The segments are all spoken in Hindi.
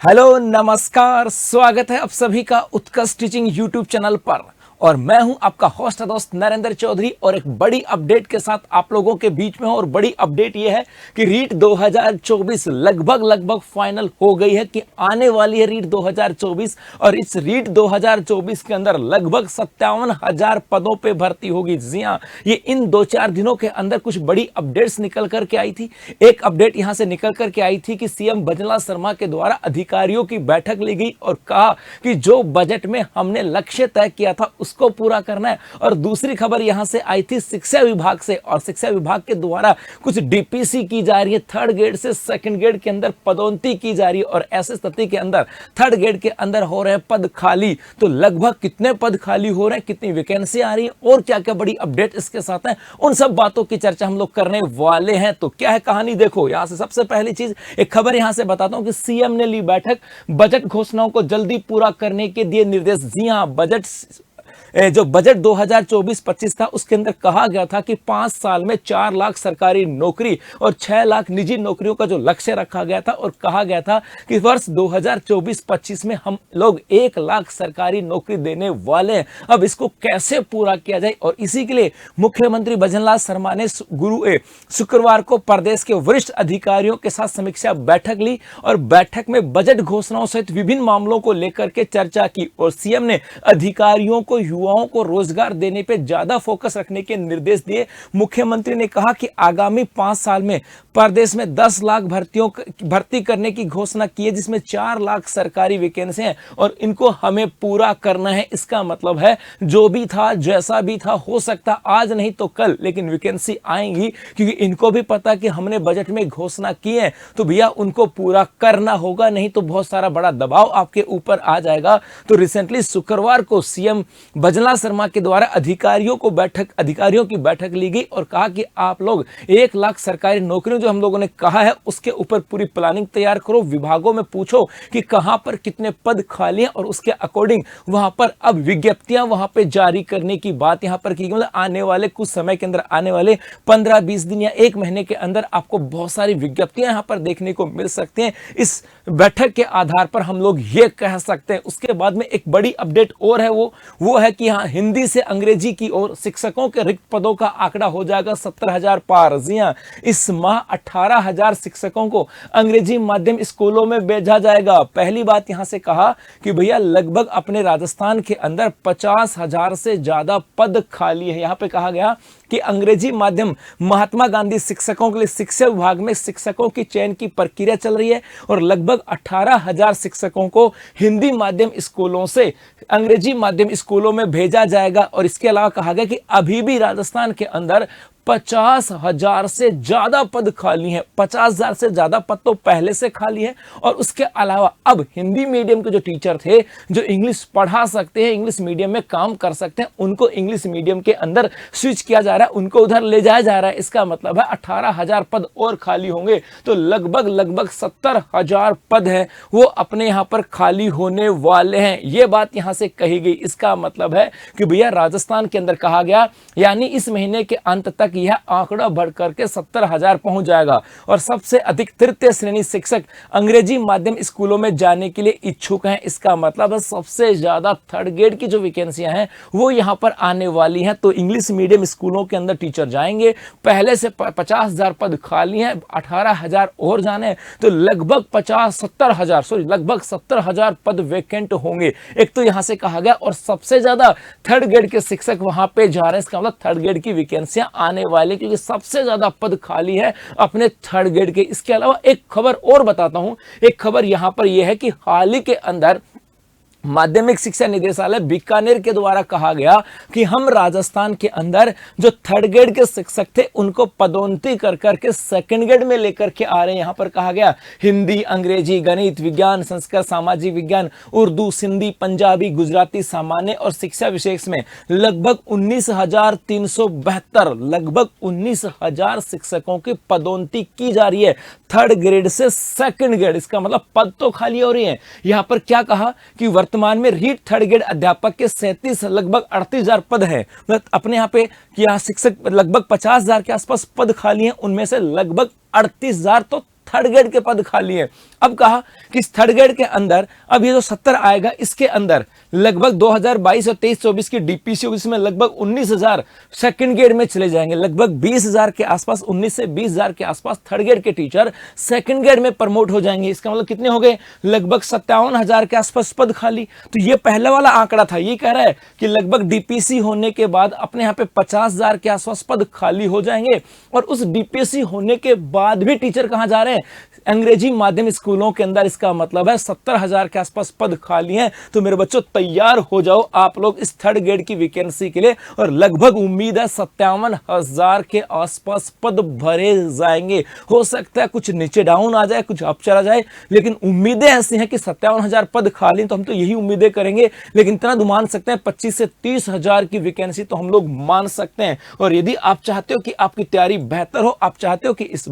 हेलो नमस्कार, स्वागत है आप सभी का उत्कर्ष टीचिंग यूट्यूब चैनल पर। और मैं हूं आपका होस्ट दोस्त नरेंद्र चौधरी और एक बड़ी अपडेट के साथ आप लोगों के बीच में हूं। और बड़ी अपडेट यह है कि रीट 2024 लगभग फाइनल हो गई है कि आने वाली है रीट 2024। और इस रीट 2024 के अंदर लगभग 57,000 पदों पे भर्ती होगी। जी हां, ये इन 2-4 दिनों के अंदर कुछ बड़ी अपडेट्स निकल करके आई थी। एक अपडेट यहां से निकल करके आई थी कि सीएम भजनलाल शर्मा के द्वारा अधिकारियों की बैठक ली गई और कहा कि जो बजट में हमने लक्ष्य तय किया था उसको पूरा करना है। और दूसरी खबर यहां से आई थी शिक्षा विभाग से, और शिक्षा विभाग के द्वारा कुछ डीपीसी की जा रही है। थर्ड ग्रेड से सेकंड ग्रेड के अंदर पदोन्नति की जा रही है और ऐसे स्थिति के अंदर थर्ड ग्रेड के अंदर हो रहे हैं पद खाली। तो लगभग कितने पद खाली हो रहे हैं, कितनी वैकेंसी आ रही है और क्या क्या बड़ी अपडेट इसके साथ है, उन सब बातों की चर्चा हम लोग करने वाले हैं। तो क्या है कहानी, देखो यहां से सबसे पहली चीज एक खबर यहां से बताता हूं कि सीएम ने ली बैठक, बजट घोषणाओं को जल्दी पूरा करने के दिए निर्देश। जी हां, जो बजट 2024-25 था उसके अंदर कहा गया था कि 5 साल में 4 लाख सरकारी नौकरी और 6 लाख निजी नौकरियों का जो लक्ष्य रखा गया था, और कहा गया था कि वर्ष 2024-25 में हम लोग 1 लाख सरकारी नौकरी देने वाले हैं। अब इसको कैसे पूरा किया जाए, और इसी के लिए मुख्यमंत्री भजनलाल शर्मा ने शुक्रवार को प्रदेश के वरिष्ठ अधिकारियों के साथ समीक्षा बैठक ली और बैठक में बजट घोषणाओं सहित विभिन्न मामलों को लेकर के चर्चा की। और सीएम ने अधिकारियों को युवाओं को रोजगार देने पे ज्यादा फोकस रखने के निर्देश दिए। मुख्यमंत्री ने कहा कि आगामी 5 साल में प्रदेश में 10 लाख भर्ती करने की घोषणा की है, जिसमें 4 लाख सरकारी वैकेंसी हैं और इनको हमें पूरा करना है। इसका मतलब है जो भी था जैसा भी था, हो सकता आज नहीं तो कल, लेकिन वैकेंसी आएंगी, क्योंकि इनको भी पता कि हमने बजट में घोषणा की है तो भैया उनको पूरा करना होगा, नहीं तो बहुत सारा बड़ा दबाव आपके ऊपर आ जाएगा। तो रिसेंटली शुक्रवार को सीएम भजनलाल शर्मा के द्वारा अधिकारियों की बैठक ली गई और कहा कि आप लोग 1 लाख सरकारी नौकरियों जो हम लोगों ने कहा है उसके ऊपर पूरी प्लानिंग तैयार करो, विभागों में पूछो कि कहां पर कितने पद खाली हैं और उसके अकॉर्डिंग वहां पर अब विज्ञप्तियां वहां पे जारी करने की बात यहां पर की गई। मतलब आने वाले कुछ समय के अंदर, आने वाले 15-20 दिन या 1 महीने के अंदर आपको बहुत सारी विज्ञप्तियां यहां पर देखने को मिल सकती हैं। इस बैठक के आधार पर हम लोग ये कह सकते हैं। उसके बाद में एक बड़ी अपडेट और है, वो है कि हाँ, हिंदी से अंग्रेजी की ओर शिक्षकों के रिक्त पदों का आंकड़ा हो जाएगा 70,000 पार। जी हां, इस माह 18,000 शिक्षकों को अंग्रेजी माध्यम स्कूलों में भेजा जाएगा। पहली बात यहां से कहा कि भैया लगभग अपने राजस्थान के अंदर 50,000 से ज्यादा पद खाली है। यहां पे कहा गया कि अंग्रेजी माध्यम महात्मा गांधी शिक्षकों के लिए शिक्षा विभाग में शिक्षकों की चयन की प्रक्रिया चल रही है और लगभग 18,000 शिक्षकों को हिंदी माध्यम स्कूलों से अंग्रेजी माध्यम स्कूलों में भेजा जाएगा। और इसके अलावा कहा गया कि अभी भी राजस्थान के अंदर 50,000 से ज्यादा पद खाली हैं। 50,000 से ज्यादा पद तो पहले से खाली है। और उसके अलावा अब हिंदी मीडियम के जो टीचर थे, जो इंग्लिश पढ़ा सकते हैं, इंग्लिश मीडियम में काम कर सकते हैं, उनको इंग्लिश मीडियम के अंदर स्विच किया जा रहा है, उनको उधर ले जाया जा रहा है। इसका मतलब है 18,000 पद और खाली होंगे, तो लगभग 70,000 पद है वो अपने यहां पर खाली होने वाले हैं। ये बात यहां से कही गई। इसका मतलब है कि भैया राजस्थान के अंदर कहा गया, यानी इस महीने के अंत तक यह आंकड़ा बढ़ करके 70,000 पहुंच जाएगा। और सबसे अधिक तृतीय श्रेणी शिक्षक अंग्रेजी माध्यम स्कूलों में जाने के लिए इच्छुक हैं। इसका मतलब है सबसे ज्यादा थर्ड ग्रेड की जो वैकेंसियां हैं वो यहां पर आने वाली हैं। तो इंग्लिश मीडियम स्कूलों के अंदर टीचर जाएंगे, पहले से 50,000 पद खाली हैं, 18,000 और जाने, तो लगभग 70,000 पद वैकेंट होंगे। एक तो यहां से कहा गया, और सबसे ज्यादा थर्ड ग्रेड के शिक्षक वहां पे जा रहे हैं। इसका मतलब थर्ड ग्रेड की वैकेंसियां आने वाले, क्योंकि सबसे ज्यादा पद खाली है अपने थर्ड ग्रेड के। इसके अलावा एक खबर और बताता हूं। एक खबर यहां पर यह है कि हाल ही के अंदर माध्यमिक शिक्षा निदेशालय बीकानेर के द्वारा कहा गया कि हम राजस्थान के अंदर जो थर्ड ग्रेड के शिक्षक थे उनको पदोन्नति कर करके सेकंड ग्रेड में लेकर के आ रहे हैं। यहां पर कहा गया हिंदी, अंग्रेजी, गणित, विज्ञान, संस्कृत, सामाजिक विज्ञान, उर्दू, सिंधी, पंजाबी, गुजराती, सामान्य और शिक्षा विशेष में लगभग 19,372 शिक्षकों की पदोन्नति की जा रही है थर्ड ग्रेड से सेकंड ग्रेड। इसका मतलब पद तो खाली हो रही है। यहां पर क्या कहा कि वर्तमान में रीट थर्ड ग्रेड अध्यापक के 37 लगभग 38,000 पद है। मतलब अपने यहाँ पे यहाँ शिक्षक लगभग 50,000 के आसपास पद खाली हैं, उनमें से लगभग 38,000 तो थर्ड ग्रेड के पद खाली हैं। अब कहा कि इस थर्ड ग्रेड के अंदर अब ये जो 70 आएगा, इसके अंदर लगभग 2022 और 23-24 की डीपीसी होगी, इसमें लगभग 19,000 सेकंड ग्रेड में चले जाएंगे। लगभग 20,000 के आसपास, 19 से 20,000 के आसपास थर्ड ग्रेड के टीचर सेकंड ग्रेड में प्रमोट हो जाएंगे। इसका मतलब कितने हो गए? लगभग 57,000 के आसपास पद खाली। तो ये पहला वाला आंकड़ा था, ये कह रहा है कि लगभग डीपीसी होने के बाद अपने यहाँ पे 50,000 के आसपास पद खाली हो जाएंगे। और उस डीपीसी होने के बाद भी टीचर कहां जा रहे हैं? अंग्रेजी माध्यम स्कूलों के अंदर। इसका मतलब है 70,000 के आसपास पद खाली हैं। तो मेरे बच्चों तैयार हो जाओ आप लोग इस थर्ड ग्रेड की वैकेंसी के लिए, और लगभग उम्मीद है 57,000 के आसपास पद भरे जाएंगे। हो सकता है कुछ नीचे डाउन आ जाए, कुछ अप चला जाए, लेकिन उम्मीदें ऐसी हैं कि 57,000 पद खाली, तो हम तो यही उम्मीदें करेंगे। लेकिन इतना तो मान सकते हैं 25 से 30,000 की वैकेंसी तो हम लोग मान सकते हैं। और यदि आप चाहते हो कि आपकी तैयारी बेहतर हो, आप चाहते हो कि इस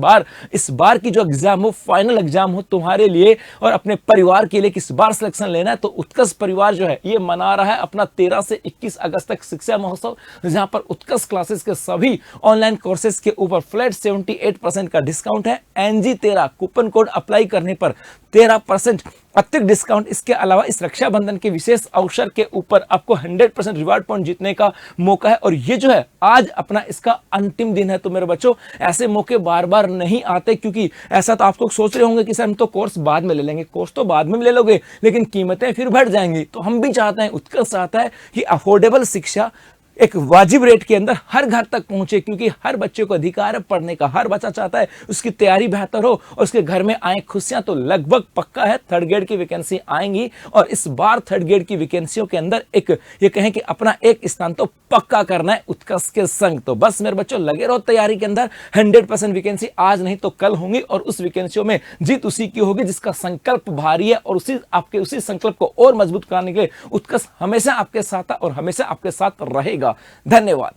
बार की जो एग्जाम हो, फाइनल एग्जाम हो तुम्हारे लिए और अपने परिवार के लिए, कि इस बार सिलेक्शन लेना है, तो उत्कर्ष परिवार जो है ये मना रहा है अपना 13 से 21 अगस्त तक शिक्षा महोत्सव, जहां पर उत्कर्ष क्लासेस के सभी ऑनलाइन कोर्सेज के ऊपर फ्लैट 78% का डिस्काउंट है। NG13 कूपन कोड अप्लाई करने पर 13% अतिरिक्त डिस्काउंट। इसके अलावा इस रक्षाबंधन के विशेष अवसर के ऊपर आपको 100% रिवार्ड पॉइंट जीतने का मौका है। और ये जो है आज अपना इसका अंतिम दिन है। तो मेरे बच्चों ऐसे मौके बार बार नहीं आते, क्योंकि ऐसा तो आप लोग सोच रहे होंगे कि सर हम तो कोर्स बाद में ले लेंगे। कोर्स तो बाद में ले लोगे, लेकिन कीमतें फिर बढ़ जाएंगी। तो हम भी चाहते हैं, उत्कर्ष चाहता है कि अफोर्डेबल शिक्षा एक वाजिब रेट के अंदर हर घर तक पहुंचे, क्योंकि हर बच्चे को अधिकार है पढ़ने का। हर बच्चा चाहता है उसकी तैयारी बेहतर हो और उसके घर में आए खुशियां। तो लगभग पक्का है थर्ड ग्रेड की वैकेंसी आएंगी, और इस बार थर्ड ग्रेड की वैकेंसियों के अंदर एक ये कहें कि अपना एक स्थान तो पक्का करना है उत्कर्ष के संग। तो बस मेरे बच्चों लगे रहो तैयारी के अंदर। 100% वैकेंसी आज नहीं तो कल होंगी, और उस वैकेंसियों में जीत उसी की होगी जिसका संकल्प भारी है। और उसी संकल्प को और मजबूत करने के लिए उत्कर्ष हमेशा आपके साथ है और हमेशा आपके साथ रहेगा। धन्यवाद।